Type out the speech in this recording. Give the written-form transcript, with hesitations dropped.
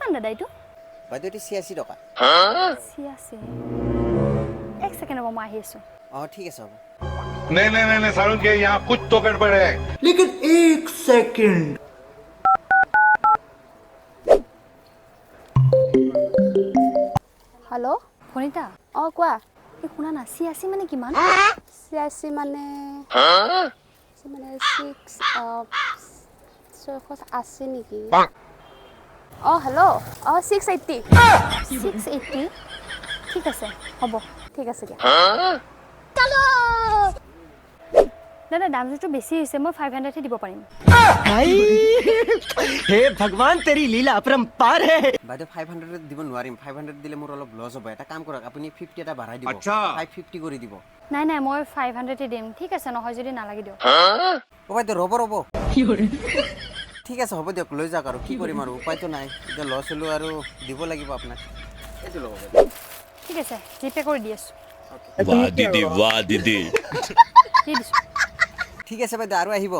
কিমান দাদা এইটো বাইদেউ এটি 86 টকা 86 এক সেকেন্ড মই আহি আছো ঠিক আছে হ'ব नहीं नहीं नहीं सारुण के यहाँ कुछ तो गड़बड़ है लेकिन एक सेकंड हेलो ফনিতা কোৱা এই শুনা না 86 মানে কিমান 86 মানে 680 নেকি হেল্ল' 680 680 ঠিক আছে হ'ব ঠিক আছে দিয়া দাদা দামটো বেছি হৈছে মই 500 হে দিব পাৰিম भाई हे भगवान तेरी लीला अपरंपार है বাইদেউ 500 দিব নোৱাৰিম 500 দিলে মোৰ অলপ লছ হ'ব এটা কাম কৰক আপুনি 50 এটা বঢ়াই দিব আচ্ছা 550 কৰি দিব নাই নাই মই 500 হে দিম ঠিক আছে নহয় যদি নালাগে দিয়ক বাইদেউ ৰ'ব ঠিক আছে হ'ব দিয়ক লৈ যাওক আৰু কি কৰিম আৰু উপায়তো নাই এতিয়া লছ হ'লো আৰু দিব লাগিব আপোনাক এইটো ল'ব বাইদেউ ঠিক আছে জিপে কৰি দি আছো वाह दीदी দি দিছো ঠিক আছে বাইদেউ আৰু আহিব